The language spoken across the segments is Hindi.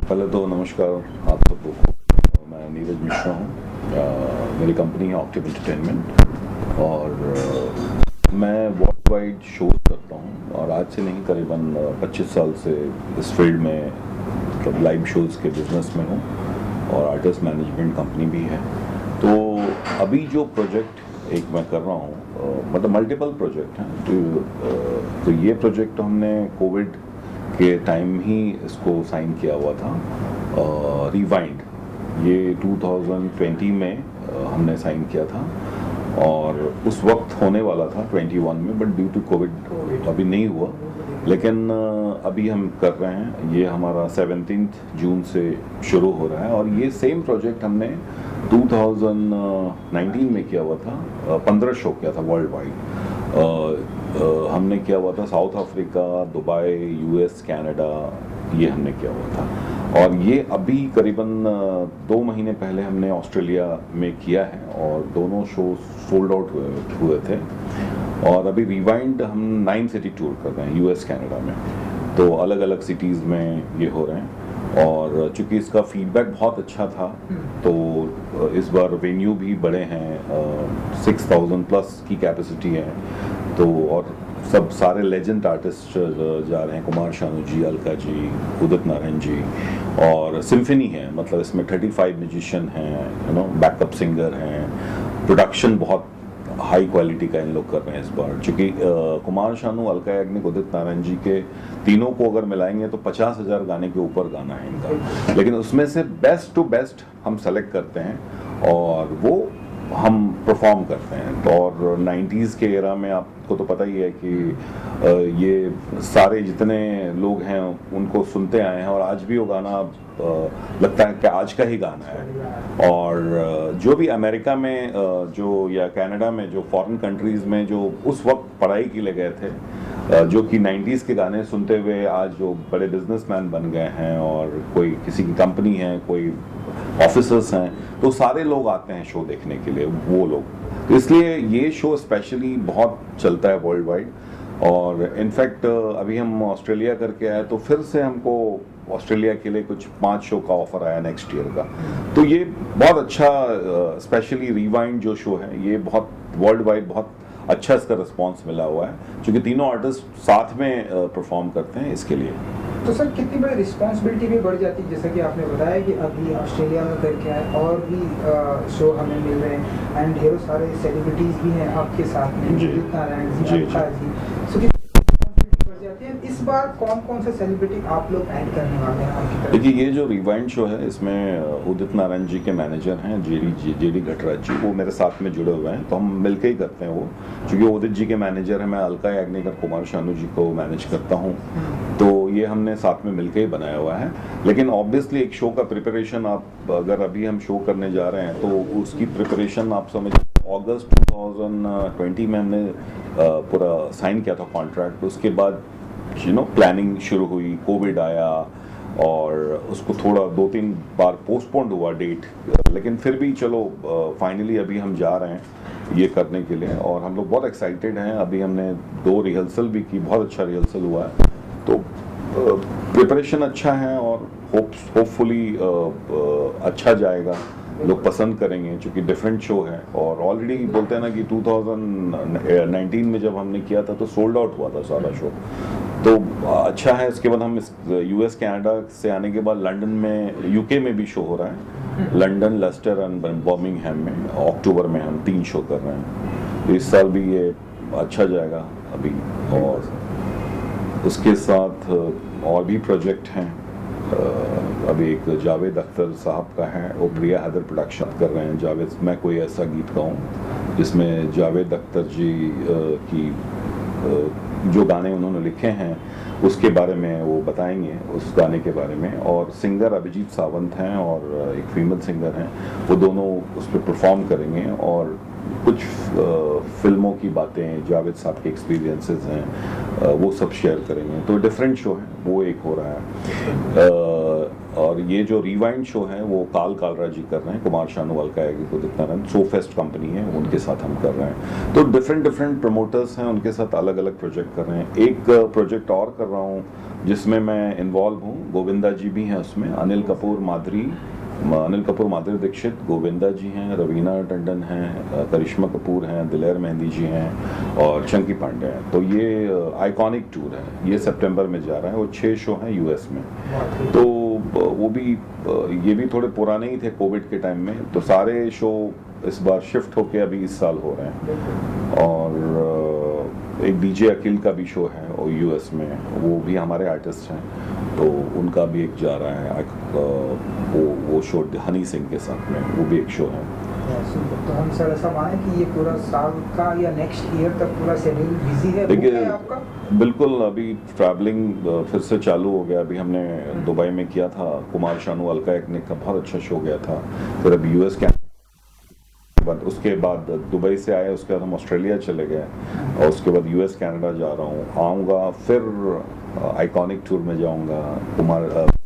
पहले तो नमस्कार आप सबको। मैं नीरज मिश्रा हूँ। मेरी कंपनी है ऑक्टिव एंटरटेनमेंट और मैं वर्ल्ड वाइड शोज करता हूँ और आज से नहीं करीबन 25 साल से इस फील्ड में मतलब लाइव शोज के बिजनेस में हूँ और आर्टिस्ट मैनेजमेंट कंपनी भी है। तो अभी जो प्रोजेक्ट एक मैं कर रहा हूँ मतलब मल्टीपल प्रोजेक्ट हैं। तो ये प्रोजेक्ट हमने कोविड के टाइम ही इसको साइन किया हुआ था। रिवाइंड ये 2020 में हमने साइन किया था और उस वक्त होने वाला था 21 में, बट ड्यू टू कोविड अभी नहीं हुआ। लेकिन अभी हम कर रहे हैं, ये हमारा 17 जून से शुरू हो रहा है और ये सेम प्रोजेक्ट हमने 2019 में किया हुआ था। 15 शो किया था वर्ल्ड वाइड। हमने किया हुआ था south Africa, Dubai, US, Canada, ये हमने किया हुआ था। और ये अभी करीबन 2 महीने पहले हमने ऑस्ट्रेलिया में किया है और दोनों शो सोल्ड आउट हुए थे। और अभी रिवाइंड हम 9 सिटी टूर कर रहे हैं यूएस, कनाडा में। तो अलग अलग सिटीज़ में ये हो रहे हैं और चूंकि इसका फीडबैक बहुत अच्छा था तो इस बार वेन्यू भी बड़े हैं, 6000 प्लस की कैपेसिटी है। तो और सब सारे लेजेंड आर्टिस्ट जा रहे हैं, कुमार शानू जी, अलका जी, उदित नारायण जी और सिम्फनी है। मतलब इसमें 35 म्यूजिशियन हैं, बैकअप सिंगर हैं। प्रोडक्शन बहुत हाई क्वालिटी का इन लोग कर रहे हैं इस बार। चूँकि कुमार शानू, अलका याग्निक, उदित नारायण जी के तीनों को अगर मिलाएंगे तो 50,000 गाने के ऊपर गाना है इनका। लेकिन उसमें से बेस्ट टू बेस्ट हम सेलेक्ट करते हैं और वो हम परफॉर्म करते हैं। तो और 90s के एरा में आपको तो पता ही है कि ये सारे जितने लोग हैं उनको सुनते आए हैं और आज भी वो गाना लगता है कि आज का ही गाना है। और जो भी अमेरिका में जो या कनाडा में जो फॉरेन कंट्रीज़ में जो उस वक्त पढ़ाई के लिए गए थे, जो कि 90s के गाने सुनते हुए आज जो बड़े बिजनेसमैन बन गए हैं और कोई किसी की कंपनी है, कोई ऑफिसर्स हैं, तो सारे लोग आते हैं शो देखने के लिए, वो लोग। तो इसलिए ये शो स्पेशली बहुत चलता है वर्ल्ड वाइड। और इनफैक्ट अभी हम ऑस्ट्रेलिया करके आए तो फिर से हमको ऑस्ट्रेलिया के लिए कुछ 5 शो का ऑफर आया नेक्स्ट ईयर का। तो ये बहुत अच्छा, स्पेशली रिवाइंड जो शो है ये बहुत वर्ल्ड वाइड बहुत अच्छा इसका रिस्पांस मिला हुआ है, क्योंकि तीनों आर्टिस्ट साथ में परफॉर्म करते हैं इसके लिए। तो सर कितनी बड़ी रिस्पॉन्सिबिलिटी भी बढ़ जाती है, जैसा कि आपने बताया कि अभी ऑस्ट्रेलिया में करके आए और भी शो हमें मिल रहे हैं एंड ढेरों सारे सेलिब्रिटीज भी हैं आपके साथ में, उदित नारायण जी, अलका जी। सो कितनी रिस्पॉन्सिबिलिटी बढ़ जाती है। इस बार कौन कौन से सेलिब्रिटी आप लोग ऐड करने वाले हैं आपकी तरफ? देखिए, ये जो रिवाइंड शो है इसमें उदित नारायण जी के मैनेजर हैं जेडी घटराज जी, वो मेरे साथ में जुड़े हुए हैं। तो हम मिलके ही करते हैं वो, क्योंकि उदित जी के मैनेजर हैं, मैं अलका याग्निक और कुमार शानू जी को मैनेज करता हूँ। तो ये हमने साथ में मिलके ही बनाया हुआ है। लेकिन ऑब्वियसली एक शो का प्रिपरेशन, आप अगर अभी हम शो करने जा रहे हैं तो उसकी प्रिपरेशन आप समझ, अगस्त 2020 में हमने पूरा साइन किया था कॉन्ट्रैक्ट। उसके बाद प्लानिंग शुरू हुई, कोविड आया और उसको थोड़ा 2-3 बार पोस्टपोन्ड हुआ डेट। लेकिन फिर भी चलो फाइनली अभी हम जा रहे हैं ये करने के लिए और हम लोग बहुत एक्साइटेड हैं। अभी हमने 2 रिहर्सल भी की, बहुत अच्छा रिहर्सल हुआ है। तो प्रिपरेशन अच्छा है और होपफुली अच्छा जाएगा, लोग पसंद करेंगे, क्योंकि डिफरेंट शो है। और ऑलरेडी बोलते हैं ना कि 2019 में जब हमने किया था तो सोल्ड आउट हुआ था सारा शो। तो अच्छा है। इसके बाद हम यूएस, कनाडा से आने के बाद लंदन में, यूके में भी शो हो रहा है। लंदन, लेस्टर एंड बर्मिंघम में अक्टूबर में हम 3 शो कर रहे हैं। तो इस साल भी ये अच्छा जाएगा अभी। और उसके साथ और भी प्रोजेक्ट हैं। अभी एक जावेद अख्तर साहब का है, वो प्रिया हैदर प्रोडक्शन कर रहे हैं। जावेद, मैं कोई ऐसा गीत गाऊं जिसमें जावेद अख्तर जी की जो गाने उन्होंने लिखे हैं उसके बारे में वो बताएंगे, उस गाने के बारे में। और सिंगर अभिजीत सावंत हैं और एक फीमेल सिंगर हैं, वो दोनों उस पर परफॉर्म करेंगे और कुछ फिल्मों की बातें, जावेद साहब के एक्सपीरियंसेस हैं, वो सब शेयर करेंगे। तो डिफरेंट शो है, वो एक हो रहा है। और और ये जो रिवाइंड शो है वो काल कालरा जी कर रहे हैं, कुमार शानूवाल का दिग्नानंद सो फेस्ट कंपनी है उनके साथ हम कर रहे हैं। तो डिफरेंट डिफरेंट प्रमोटर्स हैं, उनके साथ अलग अलग प्रोजेक्ट कर रहे हैं। एक प्रोजेक्ट और कर रहा हूँ जिसमें मैं इन्वॉल्व हूँ, गोविंदा जी भी हैं उसमें, अनिल कपूर माधुरी दीक्षित, गोविंदा जी हैं, रवीना टंडन हैं, करिश्मा कपूर हैं, दिलेर मेहंदी जी हैं और चंकी पांडे हैं। तो ये आइकॉनिक टूर है, ये सितंबर में जा रहा है। वो 6 शो हैं यूएस में। तो वो भी ये भी थोड़े पुराने ही थे कोविड के टाइम में, तो सारे शो इस बार शिफ्ट होके अभी इस साल हो रहे हैं। और एक डीजे अखिल का भी शो है वो यूएस में, वो भी हमारे आर्टिस्ट हैं, तो उनका भी एक जा रहा है वो शो हनी सिंह के साथ में, वो भी एक शो है। तो हम सर ऐसा माने कि ये पूरा साल का या नेक्स्ट ईयर तक पूरा शेड्यूल बिजी है, देखिए आपका? बिल्कुल, अभी ट्रैवलिंग फिर से चालू हो गया। अभी हमने दुबई में किया था, कुमार शानूवाल का एक का बहुत अच्छा शो गया था। फिर अभी यूएस के बाद, उसके बाद दुबई से आए, उसके बाद हम ऑस्ट्रेलिया चले गए और उसके बाद यूएस कनाडा जा रहा हूँ, आऊँगा फिर आइकॉनिक टूर में जाऊँगा Kumar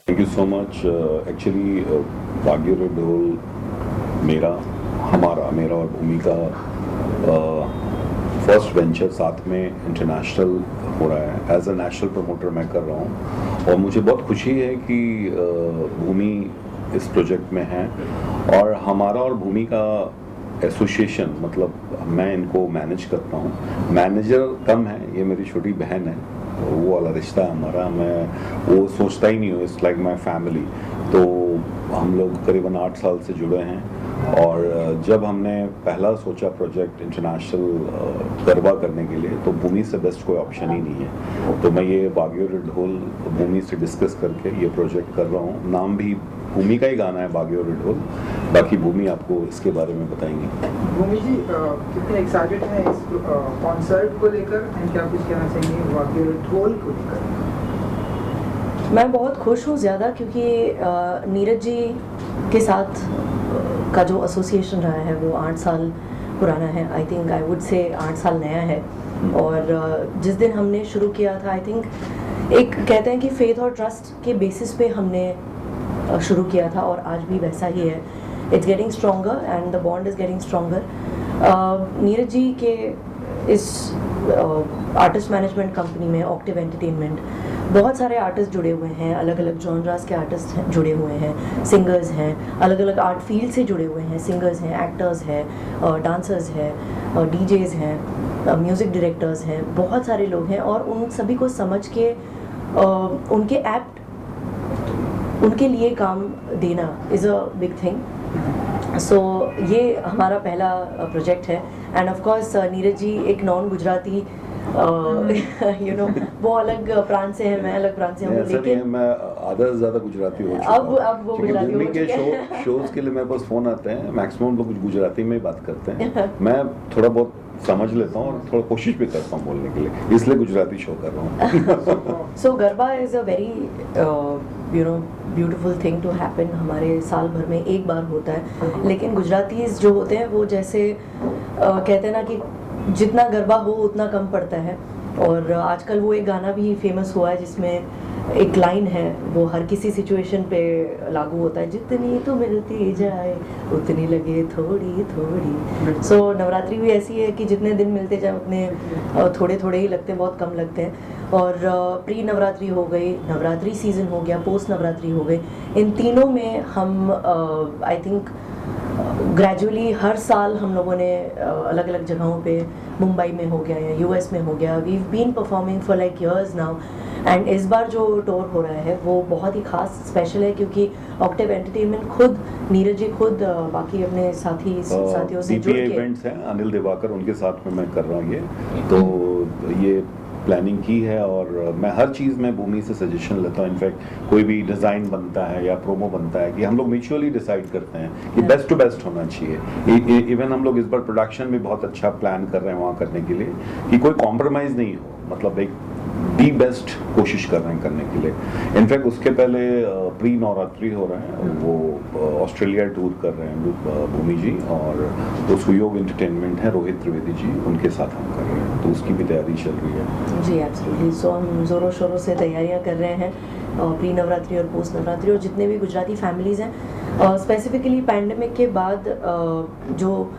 Thank you so much. Actually, Bhagirath Dhol मेरा हमारा मेरा और भूमि का फर्स्ट वेंचर साथ में इंटरनेशनल हो रहा है। एज अ नेशनल प्रमोटर मैं कर रहा हूँ और मुझे बहुत खुशी है कि भूमि इस प्रोजेक्ट में है और हमारा और भूमि का एसोसिएशन, मतलब मैं इनको मैनेज करता हूँ। मैनेजर कम है, ये मेरी छोटी बहन है, वो वाला रिश्ता है हमारा। मैं वो सोचता ही नहीं हूँ, इट्स लाइक माई फैमिली। तो हम लोग करीबन 8 साल से जुड़े हैं और जब हमने पहला सोचा प्रोजेक्ट इंटरनेशनल गरबा करने के लिए, तो भूमि से बेस्ट कोई ऑप्शन ही नहीं है। तो मैं ये बागी और ढोल भूमि से डिस्कस करके ये प्रोजेक्ट कर रहा हूँ। नाम भी भूमि का ही गाना है, बागी और ढोल। बाकी भूमि आपको इसके बारे में बताएंगी। भूमि जी कितने एक्साइटेड हैं इस कॉन्सर्ट को लेकर एंड क्या कुछ कहना चाहेंगे बागी और ढोल को लेकर? मैं बहुत खुश हूँ ज़्यादा, क्योंकि नीरज जी के साथ का जो एसोसिएशन रहा है वो 8 साल पुराना है। I think I would say 8 साल नया है। और जिस दिन हमने शुरू किया था, आई थिंक एक कहते हैं कि फेथ और ट्रस्ट के बेसिस पे हमने शुरू किया था और आज भी वैसा ही है। It's getting stronger and the bond is getting stronger. Neeraj ji के इस आर्टिस्ट मैनेजमेंट कंपनी में ऑक्टिव एंटरटेनमेंट बहुत सारे आर्टिस्ट जुड़े हुए हैं, अलग अलग जॉनरास के आर्टिस्ट जुड़े हुए हैं, सिंगर्स हैं, अलग अलग आर्ट फील्ड से जुड़े हुए हैं, सिंगर्स हैं, एक्टर्स हैं, डांसर्स हैं, डीजेज हैं, म्यूज़िक डायरेक्टर्स हैं, बहुत सारे लोग हैं। और उन सभी को समझ के उनके ऐप्ट उनके लिए काम देना इज़ अ बिग थिंग। सो ये हमारा पहला प्रोजेक्ट है end of course Neeraj ji एक नॉन गुजराती यू नो वो अलग प्रांत से हैं, मैं अलग प्रांत से हूँ, लेकिन मैं आधा से ज़्यादा गुजराती हो चुका हूँ। अब वो गुजराती हो के चुके हैं। शोज के लिए मेरे पास फ़ोन आते हैं, मैक्सिमम लोग गुजराती में ही बात करते हैं। मैं थोड़ा बहुत समझ लेता हूँ और थोड़ा कोशिश भी करता हूँ बोलने के लिए, इसलिए गुजराती शो कर रहा हूँ। So garba is a very you know beautiful thing to happen. हमारे साल भर में एक बार होता है, लेकिन गुजरातीज जो होते हैं वो जैसे कहते हैं ना कि जितना गरबा हो उतना कम पड़ता है। और आजकल वो एक गाना भी फेमस हुआ है जिसमें एक लाइन है, वो हर किसी सिचुएशन पे लागू होता है, जितनी तो मिलती जाए उतनी लगे थोड़ी थोड़ी। सो नवरात्रि भी ऐसी है कि जितने दिन मिलते जाए उतने थोड़े थोड़े ही लगते हैं, बहुत कम लगते हैं। और प्री नवरात्रि हो गई, नवरात्रि सीज़न हो गया, पोस्ट नवरात्रि हो गई, इन तीनों में हम आई थिंक ग्रेजुअली हर साल हम लोगों ने अलग अलग जगहों पे, मुंबई में हो गया या यूएस में हो गया, we been performing for like years now. And इस बार जो टूर हो रहा है वो बहुत ही खास स्पेशल है, क्योंकि ऑक्टिव एंटरटेनमेंट खुद नीरज जी खुद बाकी अपने साथियों से जुड़ के इवेंट्स हैं, अनिल दिवाकर उनके साथ में मैं कर रहा हूँ ये। तो ये प्लानिंग की है और मैं हर चीज़ में भूमि से सजेशन लेता हूँ। इनफैक्ट कोई भी डिज़ाइन बनता है या प्रोमो बनता है कि हम लोग म्यूचुअली डिसाइड करते हैं कि बेस्ट टू बेस्ट होना चाहिए। इवन हम लोग इस बार प्रोडक्शन भी बहुत अच्छा प्लान कर रहे हैं वहाँ करने के लिए कि कोई कॉम्प्रोमाइज़ नहीं हो, मतलब एक दी बेस्ट कोशिश कर रहे हैं करने के लिए। इनफैक्ट उसके पहले प्री नवरात्रि हो रहा है, वो ऑस्ट्रेलिया टूर कर रहे हैं भूमि जी, और तो सुयोग एंटरटेनमेंट है, रोहित त्रिवेदी जी, उनके साथ हम कर रहे हैं, तो उसकी भी तैयारी चल रही है। जी एब्सोल्युटली। सो हम ज़ोरों शोरों से तैयारियां कर रहे हैं प्री नवरात्रि और पोस्ट नवरात्रि। और जितने भी गुजराती फैमिलीज़ हैं, स्पेसिफिकली पैंडमिक के बाद जो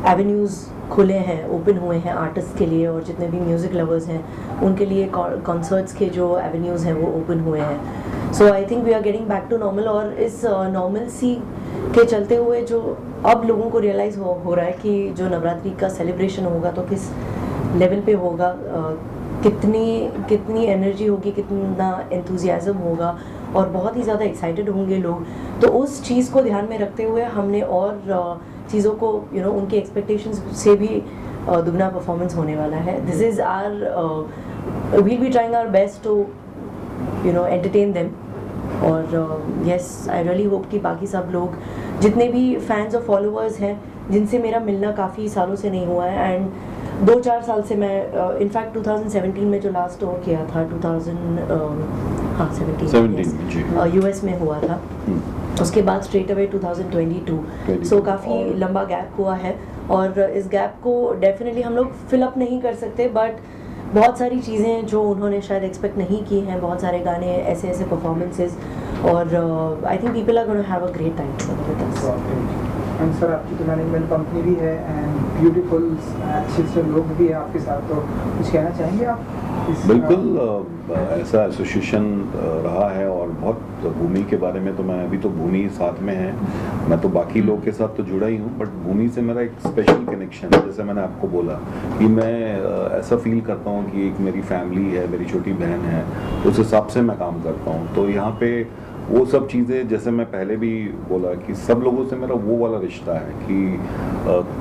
एवेन्यूज़ खुले हैं, ओपन हुए हैं आर्टिस्ट के लिए, और जितने भी म्यूज़िक लवर्स हैं उनके लिए कॉन्सर्ट्स के जो एवेन्यूज़ हैं वो ओपन हुए हैं। So I think we are getting back to normal. और इस नॉर्मल सी के चलते हुए जो अब लोगों को रियलाइज़ हो रहा है कि जो नवरात्रि का सेलिब्रेशन होगा तो किस लेवल पे होगा, कितनी एनर्जी होगी, कितना एंथुजियाज़म होगा, और बहुत ही ज़्यादा एक्साइटेड होंगे लोग। तो उस चीज़ को ध्यान में रखते हुए हमने और चीज़ों को उनके एक्सपेक्टेशंस से भी दुगना परफॉर्मेंस होने वाला है। This is our we'll be trying our best to entertain them. और यस, आई रियली होप कि बाकी सब लोग जितने भी फैंस और फॉलोअर्स हैं, जिनसे मेरा मिलना काफ़ी सालों से नहीं हुआ है, एंड 2-4 साल से मैं इनफैक्ट 2017 में जो लास्ट टूर किया था 2017 यूएस में हुआ था, उसके बाद स्ट्रेट अवे 2022। सो काफ़ी लंबा गैप हुआ है, और इस गैप को डेफिनेटली हम लोग फिलअप नहीं कर सकते, बट बहुत सारी चीज़ें जो उन्होंने शायद एक्सपेक्ट नहीं की हैं, बहुत सारे गाने, ऐसे परफॉर्मेंसेस, और I think people are gonna have a great time with us. And sir आपकी तो मैनेजमेंट कंपनी भी है एंड ब्यूटीफुल अच्छे लोग भी हैं आपके साथ, तो कुछ कहना चाहेंगे आप? बिल्कुल ऐसा एसोसिएशन रहा है और बहुत भूमि के बारे में तो मैं अभी तो भूमि साथ में है, मैं तो बाकी लोग के साथ तो जुड़ा ही हूँ, बट भूमि से मेरा एक स्पेशल कनेक्शन है। जैसे मैंने आपको बोला कि मैं ऐसा फील करता हूँ कि एक मेरी फैमिली है, मेरी छोटी बहन है, उस हिसाब से मैं काम करता हूँ। तो यहाँ पे वो सब चीज़ें, जैसे मैं पहले भी बोला कि सब लोगों से मेरा वो वाला रिश्ता है कि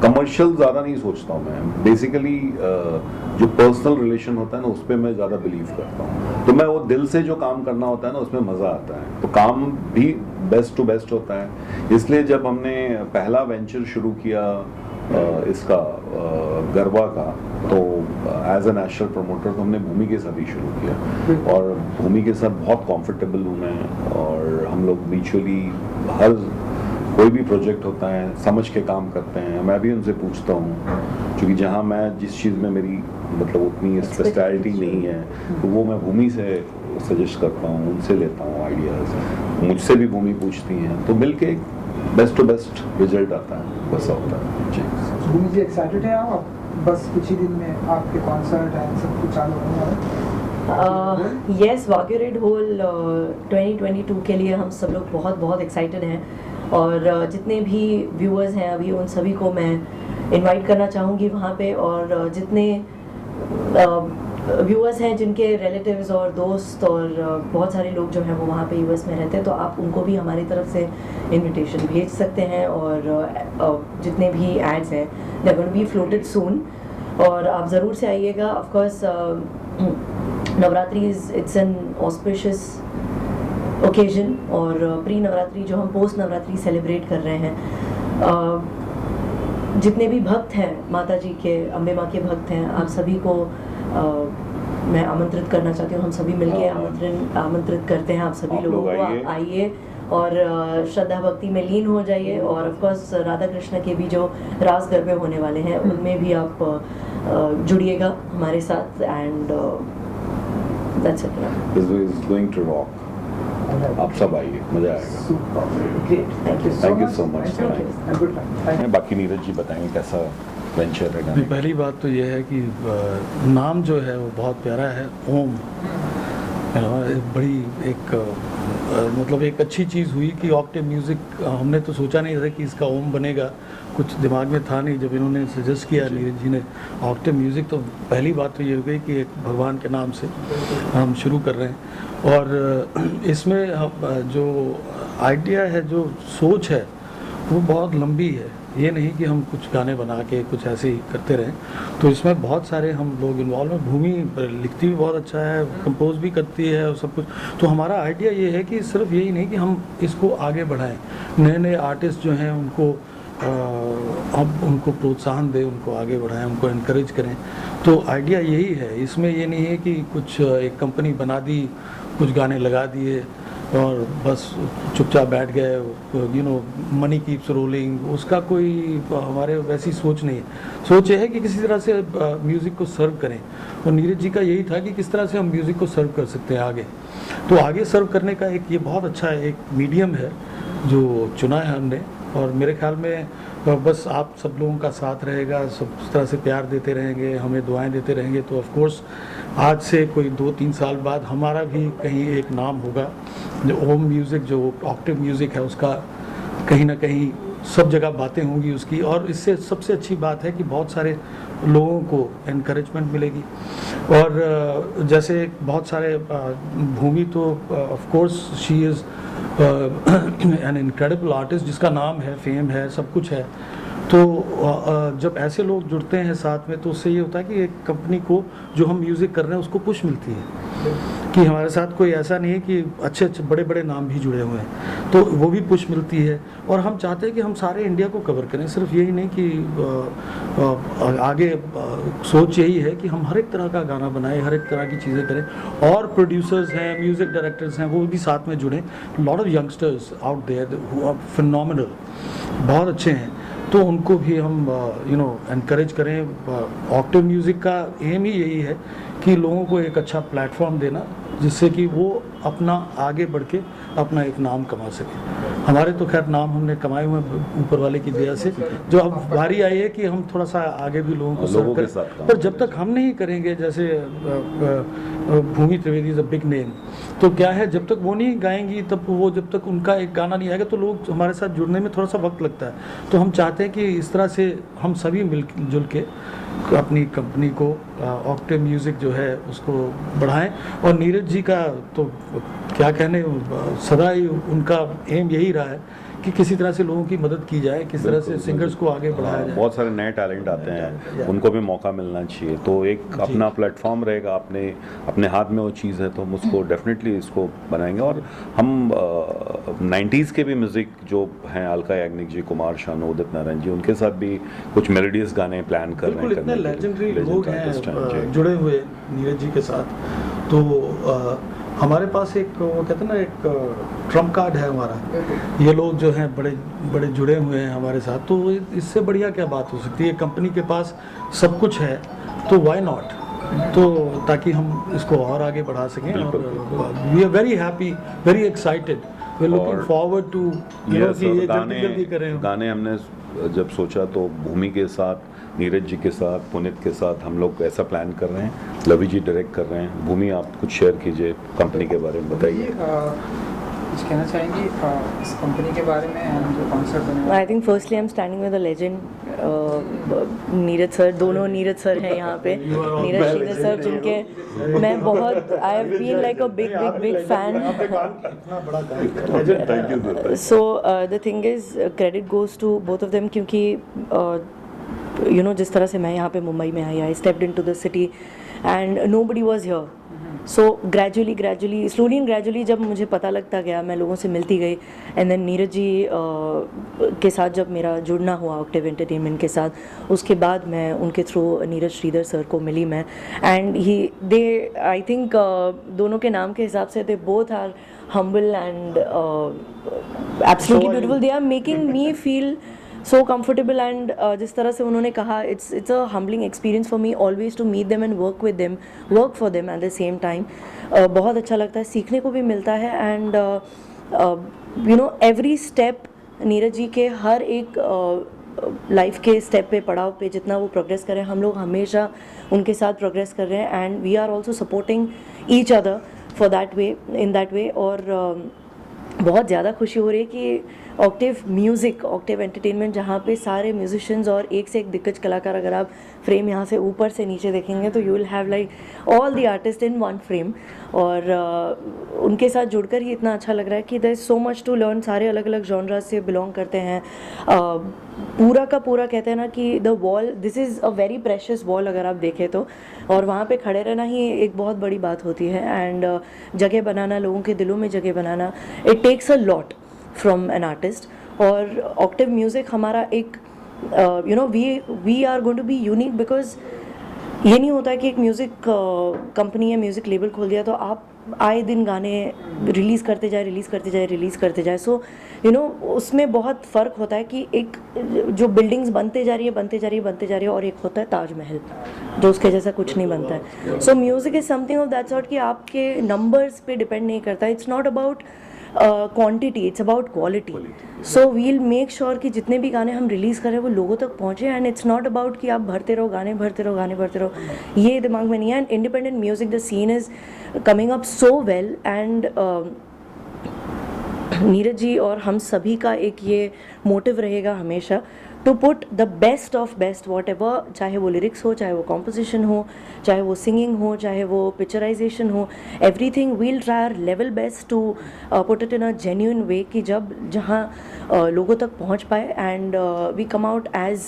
कमर्शियल ज़्यादा नहीं सोचता हूँ मैं। बेसिकली जो पर्सनल रिलेशन होता है ना, उस पर मैं ज़्यादा बिलीव करता हूँ। तो मैं वो दिल से जो काम करना होता है ना, उसमें मज़ा आता है, तो काम भी बेस्ट टू बेस्ट होता है। इसलिए जब हमने पहला वेंचर शुरू किया इसका गरबा का, तो एज ए नेशनल प्रमोटर तो हमने भूमि के साथ ही शुरू किया और भूमि के साथ बहुत कंफर्टेबल हूँ मैं। और हम लोग म्यूचुअली हर कोई भी प्रोजेक्ट होता है समझ के काम करते हैं। मैं भी उनसे पूछता हूँ, क्योंकि जहाँ मैं जिस चीज़ में मेरी मतलब उतनी स्पेशलिटी नहीं है, तो वो मैं भूमि से सजेस्ट करता हूँ, उनसे लेता हूँ आइडियाज़, मुझसे भी भूमि पूछती हैं, तो मिलके एक बेस्ट टू बेस्ट रिजल्ट आता है, वैसा होता है जी। भूमि जी एक्साइटेड है आप? बस कुछ ही दिन में आपके कॉन्सर्ट एंड सब कुछ चालू होने वाला है। यस, वाग्यू रेड होल 2022 के लिए हम सब लोग बहुत बहुत एक्साइटेड हैं और जितने भी व्यूअर्स हैं अभी उन सभी को मैं इनवाइट करना चाहूँगी वहाँ पे। और जितने व्यूअर्स हैं जिनके रिलेटिव्स और दोस्त और बहुत सारे लोग जो हैं वो वहाँ पे यूएस में रहते हैं, तो आप उनको भी हमारी तरफ से इनविटेशन भेज सकते हैं। और जितने भी एड्स हैं they are going to be floated soon, और आप ज़रूर से आइएगा। Of course Navratri it's an auspicious occasion, और प्री नवरात्रि जो हम पोस्ट नवरात्रि सेलिब्रेट कर रहे हैं, जितने भी भक्त हैं माता जी के, अम्बे माँ के भक्त हैं, आप सभी को मैं आमंत्रित करना चाहती हूँ। हम सभी मिलके आमंत्रित करते हैं आप सभी लोगों को, आप आइए और श्रद्धा भक्ति में लीन हो जाइए। और ऑफ कोर्स राधा कृष्ण के भी जो रास गरबे होने वाले हैं उनमें भी आप जुड़िएगा हमारे साथ। And that's it. This is going to rock. आप सब आइए, मजा आएगा। Thank you so much. बाकी नीरज जी बताएंगे कैसा वेंचर है। पहली बात तो ये है कि नाम जो है वो बहुत प्यारा है, ओम। बड़ी एक मतलब एक अच्छी चीज़ हुई कि ऑक्टेव म्यूज़िक, हमने तो सोचा नहीं था कि इसका ओम बनेगा, कुछ दिमाग में था नहीं। जब इन्होंने सजेस्ट किया नीरज जी ने ऑक्टेव म्यूज़िक, तो पहली बात तो ये हो गई कि एक भगवान के नाम से हम शुरू कर रहे हैं। और इसमें जो आइडिया है, जो सोच है, वो बहुत लंबी है। ये नहीं कि हम कुछ गाने बना के कुछ ऐसे ही करते रहें। तो इसमें बहुत सारे हम लोग इन्वॉल्व हैं। भूमि लिखती भी बहुत अच्छा है, कंपोज भी करती है और सब कुछ। तो हमारा आइडिया ये है कि सिर्फ यही नहीं कि हम इसको आगे बढ़ाएं, नए नए आर्टिस्ट जो हैं उनको अब उनको प्रोत्साहन दें, उनको आगे बढ़ाएं, उनको इनकरेज करें। तो आइडिया यही है। इसमें ये नहीं है कि कुछ एक कंपनी बना दी, कुछ गाने लगा दिए और बस चुपचाप बैठ गए, मनी कीप्स रोलिंग, उसका कोई हमारे वैसी सोच नहीं है। सोच ये है कि किसी तरह से म्यूज़िक को सर्व करें, और नीरज जी का यही था कि किस तरह से हम म्यूज़िक को सर्व कर सकते हैं आगे। तो आगे सर्व करने का एक ये बहुत अच्छा एक मीडियम है जो चुना है हमने। और मेरे ख्याल में बस आप सब लोगों का साथ रहेगा, सब इस तरह से प्यार देते रहेंगे, हमें दुआएं देते रहेंगे, तो ऑफ कोर्स आज से कोई 2-3 साल बाद हमारा भी कहीं एक नाम होगा। जो ओम म्यूज़िक, जो ऑक्टेव म्यूज़िक है, उसका कहीं ना कहीं सब जगह बातें होंगी उसकी। और इससे सबसे अच्छी बात है कि बहुत सारे लोगों को एनकरेजमेंट मिलेगी। और जैसे बहुत सारे भूमि तो of course she is an incredible artist, जिसका नाम है, फेम है, सब कुछ है। तो जब ऐसे लोग जुड़ते हैं साथ में, तो उससे ये होता है कि एक कंपनी को जो हम म्यूज़िक कर रहे हैं उसको पुश मिलती है कि हमारे साथ कोई ऐसा नहीं है कि अच्छे अच्छे बड़े बड़े नाम भी जुड़े हुए हैं, तो वो भी पुश मिलती है। और हम चाहते हैं कि हम सारे इंडिया को कवर करें, सिर्फ यही नहीं कि आगे सोच यही है कि हम हर एक तरह का गाना बनाएं, हर एक तरह की चीज़ें करें। और प्रोड्यूसर्स हैं, म्यूज़िक डायरेक्टर्स हैं, वो भी साथ में जुड़ें। Lot of youngsters out there who are phenomenal, बहुत अच्छे हैं, तो उनको भी हम एनकरेज करें। ऑक्टेव म्यूज़िक का एम ही यही है कि लोगों को एक अच्छा प्लेटफॉर्म देना, जिससे कि वो अपना आगे बढ़ के अपना एक नाम कमा सकें। हमारे तो खैर नाम हमने कमाए हुए हैं ऊपर वाले की दया से, जो अब बारी आई है कि हम थोड़ा सा आगे भी लोगों को सर्व लोगों के करें। साथ काम पर जब तक हम नहीं करेंगे, जैसे Bhumi Trivedi is a big name, तो क्या है जब तक वो नहीं गाएंगी, तब वो जब तक उनका एक गाना नहीं आएगा तो लोग हमारे साथ जुड़ने में थोड़ा सा वक्त लगता है। तो हम चाहते हैं कि इस तरह से हम सभी मिलजुल के अपनी कंपनी को ऑक्टेव म्यूज़िक जो है उसको बढ़ाएं। और नीरज जी का तो क्या कहने, सदा ही उनका एम यही रहा है कि किसी तरह से लोगों की मदद की जाए, किस तरह से बिल्कुल, सिंगर्स को आगे बढ़ाया जाए। बहुत सारे नए टैलेंट आते हैं, उनको भी मौका मिलना चाहिए। तो एक अपना प्लेटफॉर्म रहेगा, अपने हाथ में वो चीज़ है, तो हम उसको डेफिनेटली इसको बनाएंगे। और हम 90s के भी म्यूज़िक जो हैं, अलका याग्निक जी, कुमार शानू, उदित नारायण जी, उनके साथ भी कुछ मेलोडियस गाने प्लान कर रहे हैं। बिल्कुल, इतने लेजेंडरी लोग artist हैं जुड़े हुए नीरज जी के साथ। तो हमारे पास एक, वो कहते हैं ना, एक ट्रम्प कार्ड है हमारा। ये लोग जो हैं बड़े बड़े जुड़े हुए हैं हमारे साथ, तो इससे बढ़िया क्या बात हो सकती है। कंपनी के पास सब कुछ है, तो व्हाई नॉट, तो ताकि हम इसको और आगे बढ़ा सकें। और we are very happy, very excited, we are looking forward to कि ये जल्दी जल्दी करें। गाने हमने जब सोचा तो भूमि के साथ, नीरज जी के साथ, पुनीत के साथ हम लोग ऐसा प्लान कर रहे हैं। लवी जी डायरेक्ट कर रहे हैं। भूमि, आप कुछ शेयर कीजिए कंपनी के बारे में, बताइए। कुछ कहना चाहेंगे इस कंपनी के बारे में, जो कॉन्सर्ट बने? I think firstly I am standing with the legend Neeraj sir. दोनों नीरज सर हैं यहाँ पे, नीरज श्रीधर सर, जिनके मैं बहुत, I have been like a big big big fan. So the thing is, credit goes to both of them, क्योंकि यू नो जिस तरह से मैं यहाँ पे मुंबई में आई, I stepped into the city and nobody was here. So gradually slowly and gradually जब मुझे पता लगता गया, मैं लोगों से मिलती गई, एंड देन नीरज जी के साथ जब मेरा जुड़ना हुआ ऑक्टेव एंटरटेनमेंट के साथ, उसके बाद मैं उनके थ्रू नीरज श्रीधर सर को मिली मैं। एंड दे आई थिंक दोनों के नाम के हिसाब से they both are humble and absolutely beautiful. They are making me feel so comfortable, and जिस तरह से उन्होंने कहा, it's a humbling experience for me always to meet them and work for them at the same time. बहुत अच्छा लगता है, सीखने को भी मिलता है, and you know every step Neeraj ji के हर एक लाइफ के स्टेप पे, पड़ाव पे जितना वो प्रोग्रेस कर रहे हैं, हम लोग हमेशा उनके साथ प्रोग्रेस कर रहे हैं, and we are also supporting each other for that way, in that way. और बहुत ज़्यादा खुशी हो रही है कि ऑक्टेव म्यूज़िक, ऑक्टेव एंटरटेनमेंट, जहाँ पे सारे म्यूजिशियंस और एक से एक दिग्गज कलाकार, अगर आप फ्रेम यहाँ से ऊपर से नीचे देखेंगे तो you will have like all the artist in one frame. और उनके साथ जुड़कर ही इतना अच्छा लग रहा है कि there is so much to learn. सारे अलग अलग जॉनराज से बिलोंग करते हैं। पूरा का पूरा कहते हैं ना कि the wall, this is a very precious wall अगर आप देखें तो, और वहाँ पे खड़े रहना ही एक बहुत बड़ी बात होती है। एंड जगह बनाना, लोगों के दिलों में जगह बनाना, it takes a lot from an artist. और ऑक्टेव म्यूज़िक हमारा एक you know we are going to be unique, because ये नहीं होता है कि एक म्यूज़िक कंपनी या म्यूज़िक लेबल खोल दिया तो आप आए दिन गाने रिलीज़ करते जाए। सो यू नो उसमें बहुत फ़र्क होता है कि एक जो बिल्डिंग्स बनते जा रही है, और एक होता है ताजमहल, जो उसके जैसा कुछ नहीं बनता है। So music is something of that sort कि आपके नंबर्स पे डिपेंड नहीं करता। It's not about quantity, it's about quality. So we'll make sure कि जितने भी गाने हम रिलीज़ करें वो लोगों तक पहुँचे, एंड इट्स नॉट अबाउट कि आप भरते रहो, ये दिमाग में नहीं है। And independent music, the scene is coming up so well, and Neeraj ji और हम सभी का एक ये मोटिव रहेगा हमेशा to put the best of best, whatever, चाहे वो लिरिक्स हो, चाहे वो कॉम्पोजिशन हो, चाहे वो सिंगिंग हो, चाहे वो पिक्चराइजेशन हो, everything we'll try our level best to put it in a genuine way कि जहाँ लोगों तक पहुँच पाए, and we come out as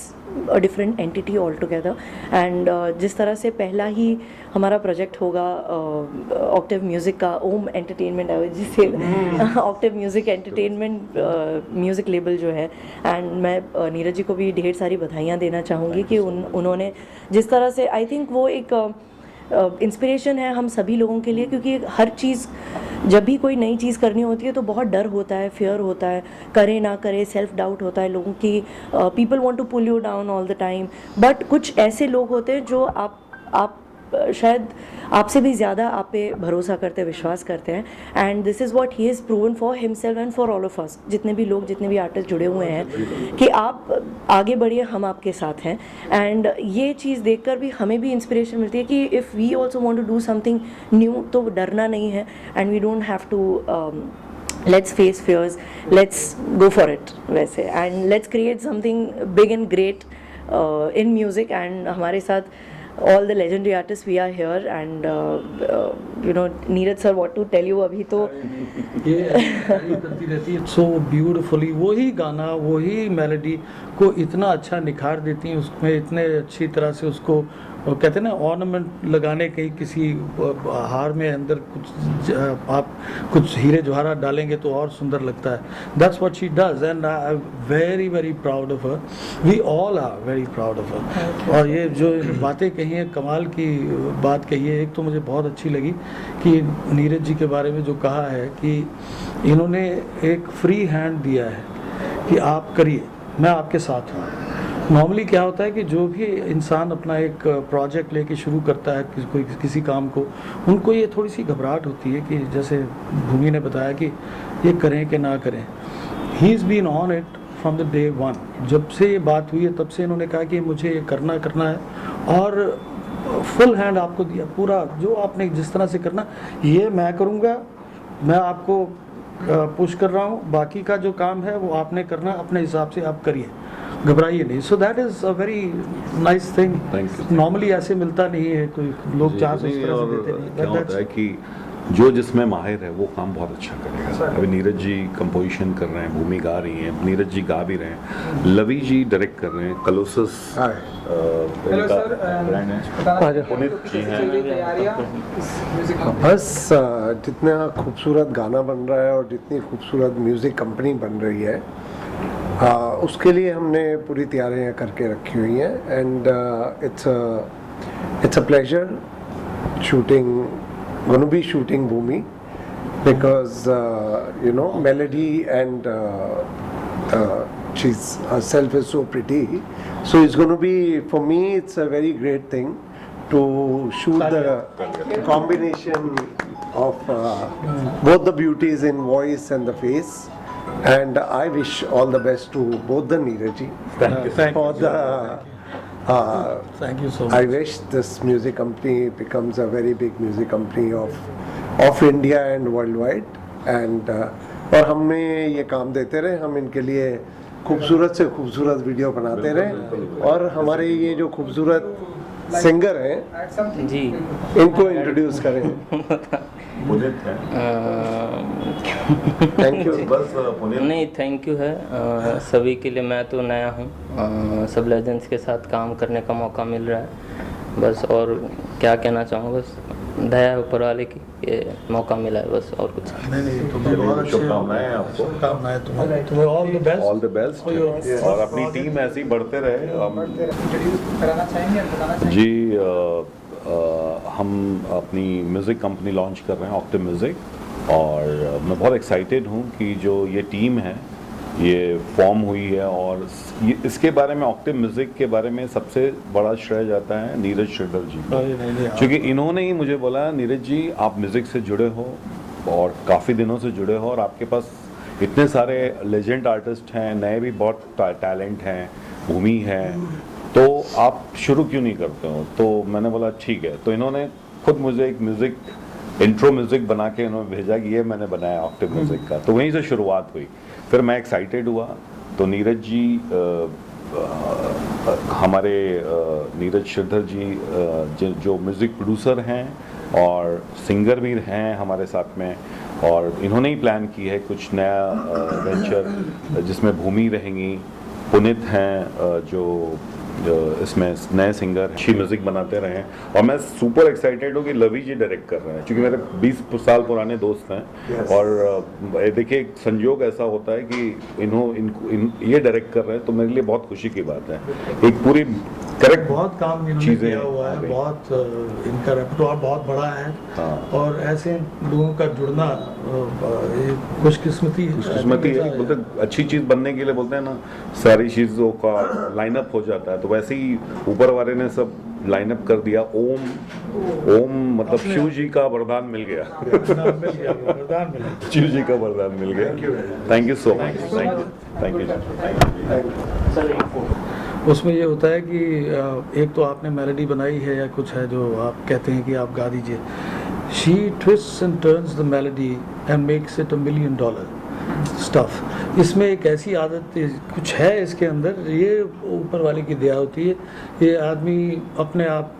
a different entity all together. And जिस तरह से पहला ही हमारा प्रोजेक्ट होगा ऑक्टेव म्यूज़िक का, ओम एंटरटेनमेंट जिसे Octave music entertainment music label जो है, एंड मैं नीरज जी को भी ढेर सारी बधाइयाँ देना चाहूँगी कि उन्होंने जिस तरह से, आई थिंक वो एक इंस्पिरेशन है हम सभी लोगों के लिए, क्योंकि हर चीज़ जब भी कोई नई चीज़ करनी होती है तो बहुत डर होता है, फियर होता है, करे ना करे, सेल्फ डाउट होता है लोगों की, people want to pull you down all the time, but कुछ ऐसे लोग होते हैं जो शायद आपसे भी ज़्यादा आप पे भरोसा करते हैं, विश्वास करते हैं, and this is what he is proven for himself and for all of us, जितने भी लोग, जितने भी आर्टिस्ट जुड़े हुए हैं, कि आप आगे बढ़िए, हम आपके साथ हैं। एंड ये चीज़ देखकर भी हमें भी इंस्पिरेशन मिलती है कि if we also want to do something new, तो डरना नहीं है, and we don't have to let's face fears, let's go for it वैसे, and let's create something big and great in music। and हमारे साथ all the legendary artists we are here, and you know, Neeraj sir, what to tell you, अभी तो ये करती रहती है सो ब्यूटिफुली, वही गाना वही मेलोडी को इतना अच्छा निखार देती हैं, उसमें इतने अच्छी तरह से उसको कहते हैं ना ऑर्नामेंट लगाने के, किसी हार में अंदर कुछ आप कुछ हीरे जवाहरात डालेंगे तो और सुंदर लगता है। That's what she does, and I am very very proud of her, we all are very proud of her. और ये जो बातें कही हैं, कमाल की बात कही है। एक तो मुझे बहुत अच्छी लगी कि नीरज जी के बारे में जो कहा है कि इन्होंने एक फ्री हैंड दिया है कि आप करिए, मैं आपके साथ हूँ। नॉर्मली क्या होता है कि जो भी इंसान अपना एक प्रोजेक्ट लेके शुरू करता है किसी काम को, उनको ये थोड़ी सी घबराहट होती है कि जैसे भूमि ने बताया कि ये करें कि ना करें। He is been on it from the day one. जब से ये बात हुई है तब से इन्होंने कहा कि मुझे ये करना है, और फुल हैंड आपको दिया, पूरा जो आपने जिस तरह से करना ये मैं करूँगा, मैं आपको पुश कर रहा हूँ, बाकी का जो काम है वो आपने करना, अपने हिसाब से आप करिए, घबराइए नहीं। So that is a very nice thing. Normally ऐसे मिलता नहीं है, कोई लोग चांस उस तरह से देते नहीं। क्या होता है कि जो जिसमें माहिर है वो काम बहुत अच्छा करेगा। अभी नीरज जी कंपोजिशन कर रहे हैं, भूमि गा रही हैं, नीरज जी गा भी रहे हैं, लवी जी डायरेक्ट कर रहे हैं, कलोसस हेलो सर, पुनीत जी हैं। बस जितना खूबसूरत गाना बन रहा है और जितनी खूबसूरत म्यूज़िक कंपनी बन रही है, उसके लिए हमने पूरी तैयारियां करके रखी हुई हैं। And it's a pleasure shooting, going to be shooting Bhumi, because you know, melody and she's herself is so pretty, so it's going to be, for me it's a very great thing to shoot the combination of both the beauties in voice and the face. And I wish all the best to both the Neeraj ji for the Thank you so much. I wish this music company becomes a very big music company of India and worldwide, and और हमें ये काम देते रहे, हम इनके लिए खूबसूरत से खूबसूरत वीडियो बनाते रहे, और हमारे ये जो खूबसूरत सिंगर हैं जी इनको इंट्रोड्यूस करें। पुनीत है। Thank you. बस पुनीत नहीं, थैंक यू है सभी के लिए। मैं तो नया हूँ, सब लेजेंड्स के साथ काम करने का मौका मिल रहा है बस। और क्या कहना चाहूँगा, बस दया है ऊपर वाले की, ये मौका मिला है बस, और कुछ नहीं, तुम्हें बहुत अच्छी शुभकामनाएं आपको। शुभकामनाएं तुम्हें all the best. All the best, और अपनी टीम ऐसी बढ़ते रहे। इंट्रोड्यूस कराना चाहेंगे, बताना चाहेंगे जी हम अपनी म्यूज़िक कंपनी लॉन्च कर रहे हैं, ऑक्टिव म्यूज़िक, और मैं बहुत एक्साइटेड हूँ कि जो ये टीम है ये फॉर्म हुई है, और इसके बारे में, ऑक्टिव म्यूज़िक के बारे में सबसे बड़ा श्रेय जाता है नीरज श्रीधर जी को, क्योंकि इन्होंने ही मुझे बोला, नीरज जी आप म्यूज़िक से जुड़े हो और काफ़ी दिनों से जुड़े हो, और आपके पास इतने सारे लेजेंड आर्टिस्ट हैं, नए भी बहुत टैलेंट हैं, भूमि है, तो आप शुरू क्यों नहीं करते हो? तो मैंने बोला ठीक है। तो इन्होंने खुद मुझे एक म्यूज़िक इंट्रो म्यूज़िक बना के इन्होंने भेजा कि ये मैंने बनाया ऑक्टिव म्यूज़िक का, तो वहीं से शुरुआत हुई। फिर मैं एक्साइटेड हुआ, तो नीरज जी हमारे नीरज श्रीधर जी जो म्यूज़िक प्रोड्यूसर हैं और सिंगर भी हैं हमारे साथ में, और इन्होंने ही प्लान की है कुछ नया वेंचर जिसमें भूमि रहेंगी, पुनीत हैं जो इसमें नए सिंगर, अच्छी म्यूज़िक बनाते रहे। और मैं सुपर एक्साइटेड हूँ कि लवी जी डायरेक्ट कर रहे हैं, क्योंकि मेरे 20 साल पुराने दोस्त हैं। yes. और देखिए एक संयोग ऐसा होता है कि ये डायरेक्ट कर रहे हैं, तो मेरे लिए बहुत खुशी की बात है। एक पूरी करेक्ट बहुत काम इन्होंने चीज़ें किया हुआ आ है, गई। बहुत इनका रेpertoire बहुत बड़ा है। हाँ। और ऐसे लोगों का जुड़ना ये खुशकिस्मती है। खुशकिस्मती है, ऐसा बोलते हैं, अच्छी चीज़ बनने के लिए बोलते हैं ना सारी चीज़ों का लाइनअप हो जाता है, तो वैसे ही ऊपर वाले ने सब लाइनअप कर दिया। ओम मतलब अपने शिव जी का वरदान मिल गया। वरदान मिल गया, वरदान मिला। शिव जी का वरदान मिल गया। Thank you so much, thank you. उसमें ये होता है कि एक तो आपने मेलोडी बनाई है या कुछ है जो आप कहते हैं कि आप गा दीजिए। She twists and turns the melody and makes it $1 million stuff. इसमें एक ऐसी आदत कुछ है इसके अंदर, ये ऊपर वाले की दया होती है। ये आदमी अपने आप